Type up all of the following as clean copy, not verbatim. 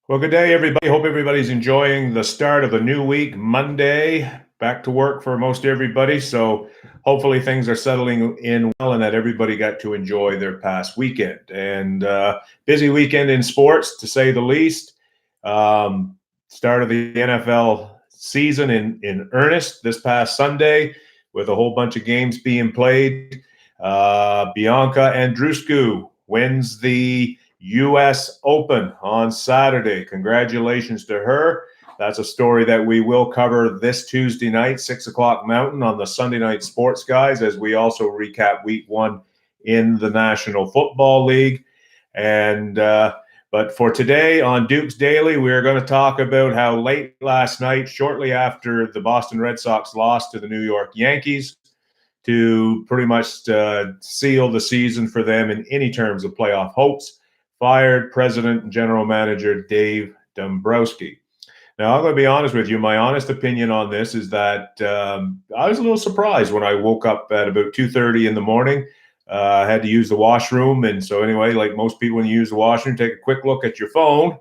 Well, good day, everybody. Hope everybody's enjoying the start of the new week, Monday. Back to work for most everybody. So hopefully things are settling in well and that everybody got to enjoy their past weekend. And busy weekend in sports, to say the least. Start of the NFL season in earnest this past Sunday with a whole bunch of games being played. Bianca Andreescu wins the U.S. Open on Saturday. Congratulations to her. That's a story that we will cover this Tuesday night, 6 o'clock Mountain, on the Sunday Night Sports Guys, as we also recap week one in the National Football League. And but for today on Duke's Daily, we're going to talk about how late last night, shortly after the Boston Red Sox lost to the New York Yankees, to pretty much seal the season for them in any terms of playoff hopes, fired President and General Manager Dave Dombrowski. Now, I'm going to be honest with you. My honest opinion on this is that I was a little surprised when I woke up at about 2:30 in the morning. I had to use the washroom. And so anyway, like most people, when you use the washroom, take a quick look at your phone.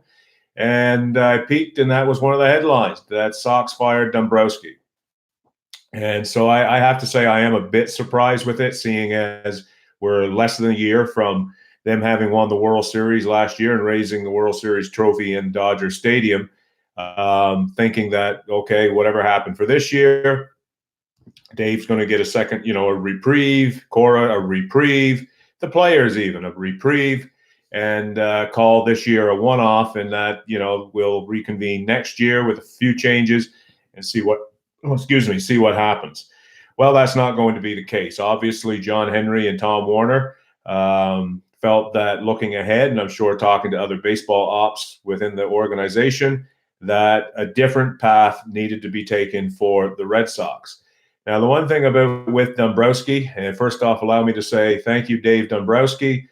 And I peeked, and that was one of the headlines, that Sox fired Dombrowski. And so I have to say I am a bit surprised with it, seeing as we're less than a year from them having won the World Series last year and raising the World Series trophy in Dodger Stadium, thinking that, okay, whatever happened for this year, Dave's going to get a second, a reprieve, Cora a reprieve, the players even a reprieve, and call this year a one-off, and that, we'll reconvene next year with a few changes and see what happens. Well, that's not going to be the case. Obviously, John Henry and Tom Warner felt that looking ahead, and I'm sure talking to other baseball ops within the organization, that a different path needed to be taken for the Red Sox. Now, the one thing with Dombrowski, and first off, allow me to say thank you, Dave Dombrowski,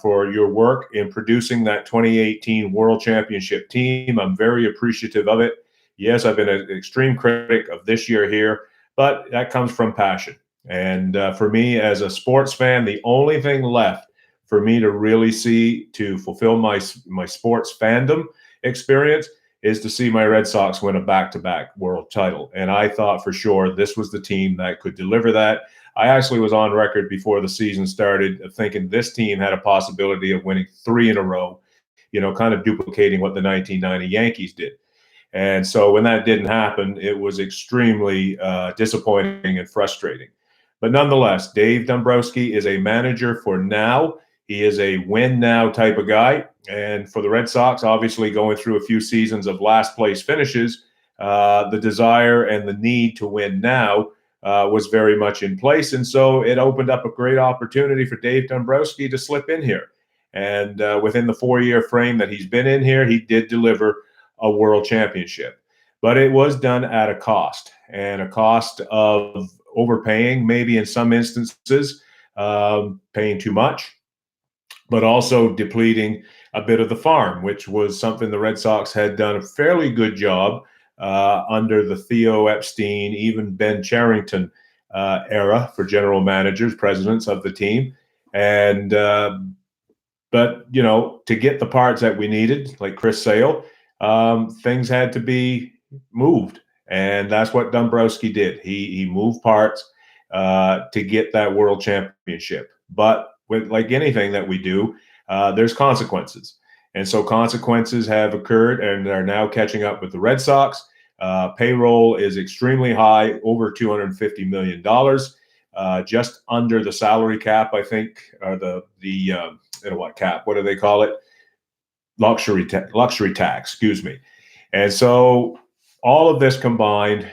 for your work in producing that 2018 World Championship team. I'm very appreciative of it. Yes, I've been an extreme critic of this year here, but that comes from passion. And for me, as a sports fan, the only thing left for me to really see to fulfill my sports fandom experience is to see my Red Sox win a back-to-back world title. And I thought for sure this was the team that could deliver that. I actually was on record before the season started thinking this team had a possibility of winning 3 in a row, kind of duplicating what the 1990 Yankees did. And so when that didn't happen, it was extremely disappointing and frustrating. But nonetheless, Dave Dombrowski is a manager for now. He is a win now type of guy. And for the Red Sox, obviously going through a few seasons of last place finishes, the desire and the need to win now was very much in place. And so it opened up a great opportunity for Dave Dombrowski to slip in here. And within the 4-year frame that he's been in here, he did deliver a world championship. But it was done at a cost, and a cost of overpaying, maybe in some instances, paying too much, but also depleting a bit of the farm, which was something the Red Sox had done a fairly good job under the Theo Epstein, even Ben Cherington era for general managers, presidents of the team. And but to get the parts that we needed, like Chris Sale, things had to be moved, and that's what Dombrowski did. He moved parts to get that world championship. But with like anything that we do, there's consequences, and so consequences have occurred and are now catching up with the Red Sox. Payroll is extremely high, over $250 million, just under the salary cap, I think, or the what cap? What do they call it? Luxury tax, excuse me. And so all of this combined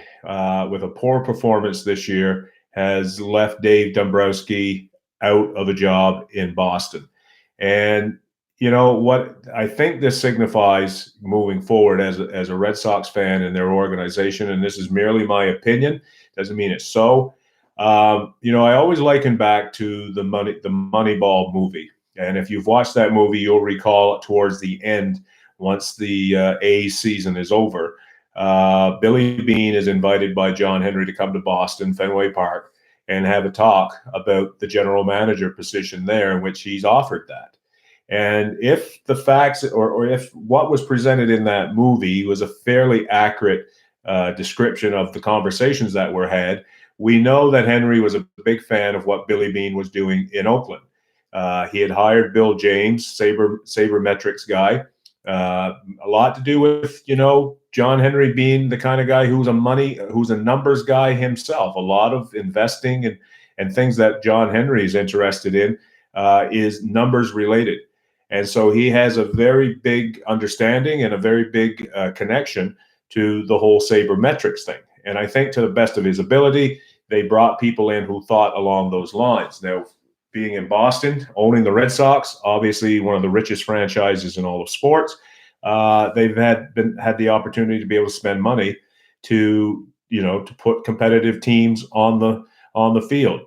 with a poor performance this year has left Dave Dombrowski out of a job in Boston. And what I think this signifies moving forward as a Red Sox fan and their organization, and this is merely my opinion, doesn't mean it's so. I always liken back to the Moneyball movie. And if you've watched that movie, you'll recall towards the end, once the A's season is over, Billy Beane is invited by John Henry to come to Boston, Fenway Park, and have a talk about the general manager position there, in which he's offered that. And if the facts or if what was presented in that movie was a fairly accurate description of the conversations that were had, we know that Henry was a big fan of what Billy Beane was doing in Oakland. He had hired Bill James, sabermetrics guy. A lot to do with, John Henry being the kind of guy who's a numbers guy himself. A lot of investing and things that John Henry is interested in is numbers related. And so he has a very big understanding and a very big connection to the whole sabermetrics thing. And I think to the best of his ability, they brought people in who thought along those lines. Now, being in Boston, owning the Red Sox, obviously one of the richest franchises in all of sports, they've had the opportunity to be able to spend money to put competitive teams on the field.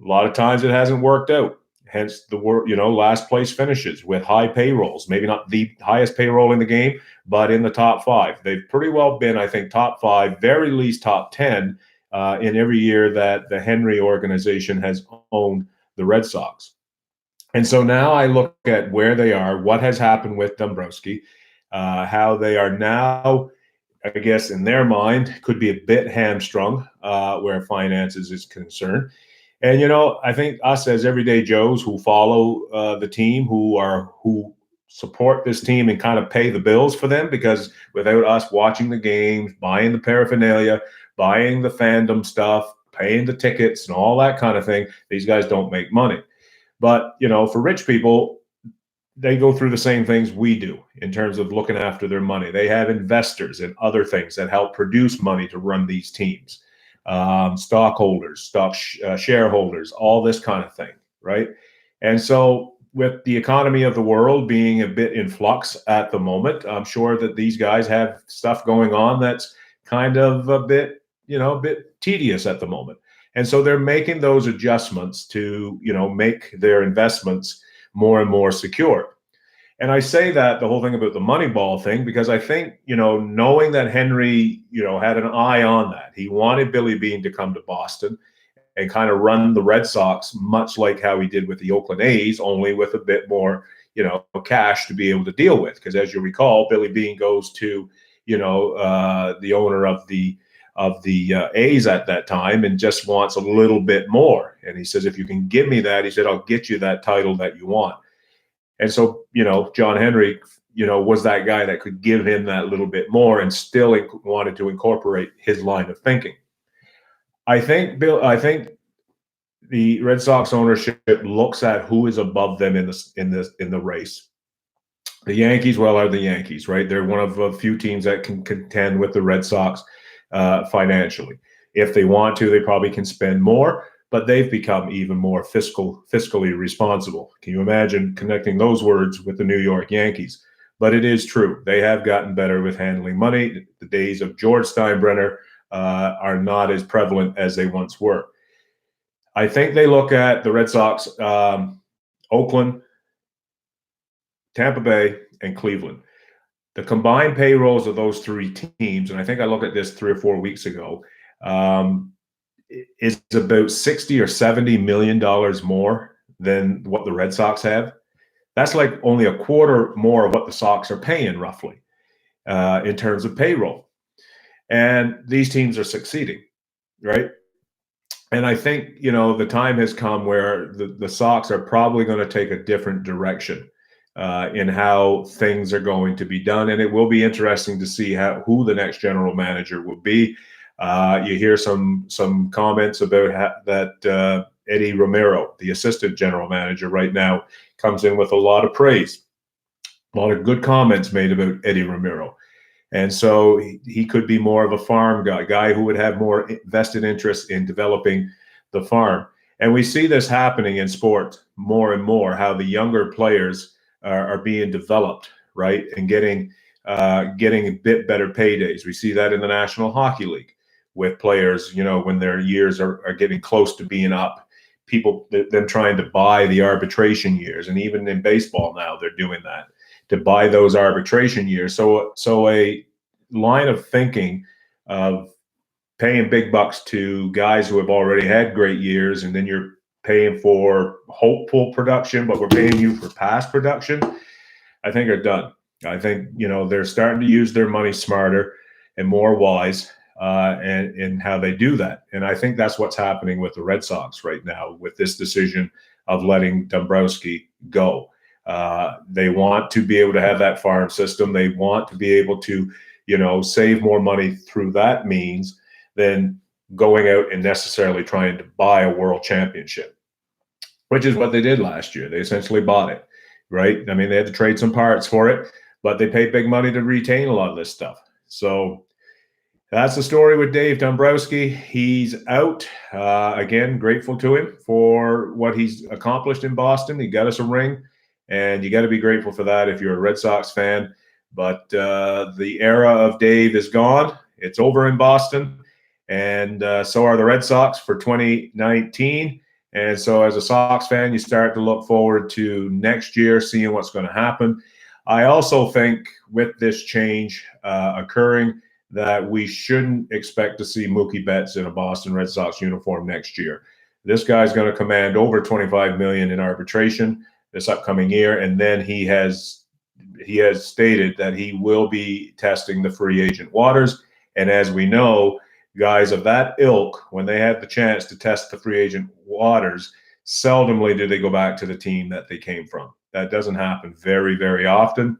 A lot of times it hasn't worked out. Hence the last place finishes with high payrolls. Maybe not the highest payroll in the game, but in the top 5. They've pretty well been, I think, top 5, very least top 10 in every year that the Henry organization has owned the Red Sox. And so now I look at where they are, what has happened with Dombrowski, how they are now, I guess, in their mind, could be a bit hamstrung where finances is concerned. And, I think us as everyday Joes who follow the team, who support this team and kind of pay the bills for them, because without us watching the games, buying the paraphernalia, buying the fandom stuff, paying the tickets and all that kind of thing, these guys don't make money. But, for rich people, they go through the same things we do in terms of looking after their money. They have investors and other things that help produce money to run these teams. Stockholders, shareholders, all this kind of thing, right? And so with the economy of the world being a bit in flux at the moment, I'm sure that these guys have stuff going on that's kind of a bit tedious at the moment. And so they're making those adjustments to, make their investments more and more secure. And I say that the whole thing about the Moneyball thing, because I think, knowing that Henry, had an eye on that, he wanted Billy Beane to come to Boston and kind of run the Red Sox, much like how he did with the Oakland A's, only with a bit more, cash to be able to deal with. Because as you recall, Billy Beane goes to, the owner of the A's at that time and just wants a little bit more. And he says, if you can give me that, he said, I'll get you that title that you want. And so, John Henry, was that guy that could give him that little bit more and still wanted to incorporate his line of thinking. I think the Red Sox ownership looks at who is above them in the race. The Yankees, are the Yankees, right? They're one of a few teams that can contend with the Red Sox financially. If they want to, they probably can spend more, but they've become even more fiscally responsible. Can you imagine connecting those words with the New York Yankees? But it is true. They have gotten better with handling money. The days of George Steinbrenner are not as prevalent as they once were. I think they look at the Red Sox, Oakland, Tampa Bay, and Cleveland. The combined payrolls of those 3 teams, and I think I looked at this 3 or 4 weeks ago, is about $60 or $70 million more than what the Red Sox have. That's like only a quarter more of what the Sox are paying, roughly, in terms of payroll. And these teams are succeeding, right? And I think, the time has come where the Sox are probably going to take a different direction in how things are going to be done. And it will be interesting to see who the next general manager will be. You hear some comments about that Eddie Romero, the assistant general manager right now, comes in with a lot of praise. A lot of good comments made about Eddie Romero. And so he could be more of a farm guy who would have more vested interest in developing the farm. And we see this happening in sport more and more, how the younger players are being developed, right, and getting a bit better paydays. We see that in the National Hockey League with players, when their years are getting close to being up, them trying to buy the arbitration years. And even in baseball now, they're doing that, to buy those arbitration years. So a line of thinking of paying big bucks to guys who have already had great years, and then you're paying for hopeful production, but we're paying you for past production, I think are done. I think, they're starting to use their money smarter and more wise and in how they do that. And I think that's what's happening with the Red Sox right now with this decision of letting Dombrowski go. They want to be able to have that farm system. They want to be able to, save more money through that means than going out and necessarily trying to buy a world championship, which is what they did last year. They essentially bought it, right? I mean, they had to trade some parts for it, but they paid big money to retain a lot of this stuff. So that's the story with Dave Dombrowski. He's out. Again, grateful to him for what he's accomplished in Boston. He got us a ring, and you got to be grateful for that if you're a Red Sox fan. But the era of Dave is gone. It's over in Boston, and so are the Red Sox for 2019. And so as a Sox fan, you start to look forward to next year, seeing what's going to happen. I also think with this change occurring, that we shouldn't expect to see Mookie Betts in a Boston Red Sox uniform next year. This guy's going to command over $25 million in arbitration this upcoming year, and then he has stated that he will be testing the free agent waters. And as we know, guys of that ilk, when they have the chance to test the free agent waters, seldomly do they go back to the team that they came from. That doesn't happen very, very often.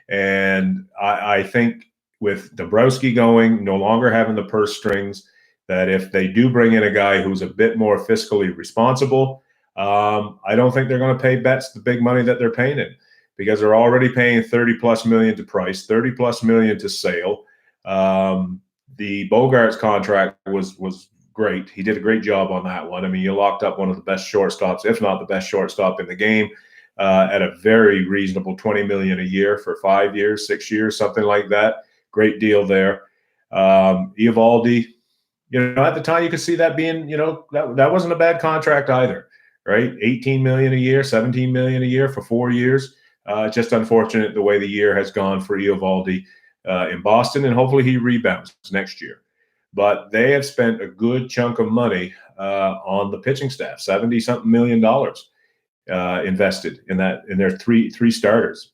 And I think with Dombrowski going, no longer having the purse strings, that if they do bring in a guy who's a bit more fiscally responsible, I don't think they're going to pay Betts the big money that they're paying him, because they're already paying $30+ million to Price, $30+ million to Sale. The Bogarts contract was great. He did a great job on that one. I mean, you locked up one of the best shortstops, if not the best shortstop in the game, at a very reasonable $20 million a year for 5 years, 6 years, something like that. Great deal there. Eovaldi, at the time you could see that being, that wasn't a bad contract either, right? $18 million a year, $17 million a year for 4 years. Just unfortunate the way the year has gone for Eovaldi in Boston, and hopefully he rebounds next year. But they have spent a good chunk of money on the pitching staff, $70-something million invested in their three starters.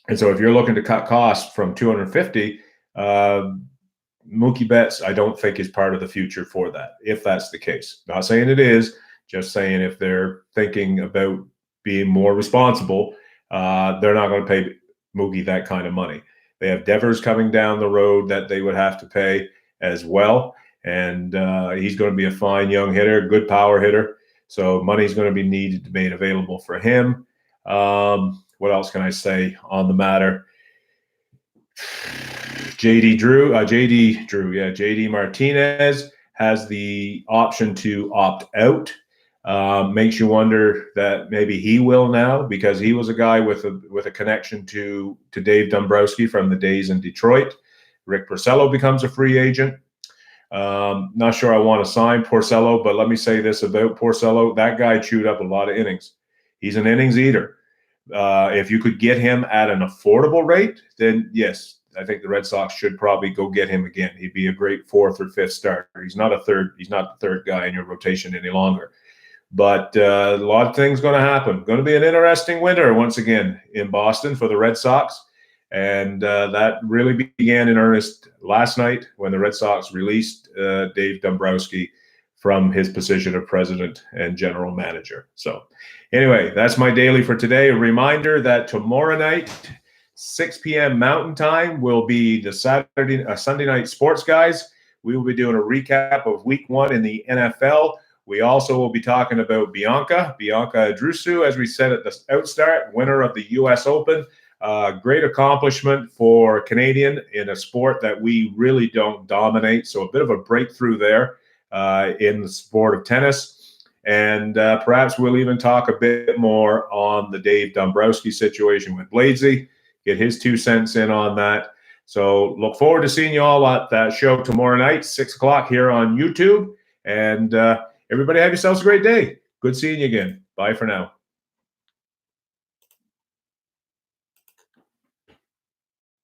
And so if you're looking to cut costs from 250, Mookie Betts, I don't think is part of the future for that, if that's the case. Not saying it is, just saying if they're thinking about being more responsible, they're not going to pay Mookie that kind of money. They have Devers coming down the road that they would have to pay as well. And he's going to be a fine young hitter, good power hitter. So money's going to be needed to be made available for him. What else can I say on the matter? JD Martinez has the option to opt out. Makes you wonder that maybe he will now, because he was a guy with a connection to Dave Dombrowski from the days in Detroit. Rick Porcello becomes a free agent. Not sure I want to sign Porcello, but let me say this about Porcello. That guy chewed up a lot of innings. He's an innings eater. If you could get him at an affordable rate, then yes, I think the Red Sox should probably go get him again. He'd be a great 4th or 5th starter. He's not the third guy in your rotation any longer. But a lot of things going to happen. Going to be an interesting winter once again in Boston for the Red Sox. And that really began in earnest last night when the Red Sox released Dave Dombrowski from his position of president and general manager. So anyway, that's my daily for today. A reminder that tomorrow night, 6 p.m. Mountain Time, will be the Sunday Night Sports Guys. We will be doing a recap of Week 1 in the NFL. We also will be talking about Bianca Andreescu, as we said at the outstart, winner of the U.S. Open. Great accomplishment for Canadian in a sport that we really don't dominate. So a bit of a breakthrough there in the sport of tennis. And perhaps we'll even talk a bit more on the Dave Dombrowski situation with Bladesy, get his 2 cents in on that. So look forward to seeing you all at that show tomorrow night, 6 o'clock here on YouTube. And everybody have yourselves a great day. Good seeing you again. Bye for now.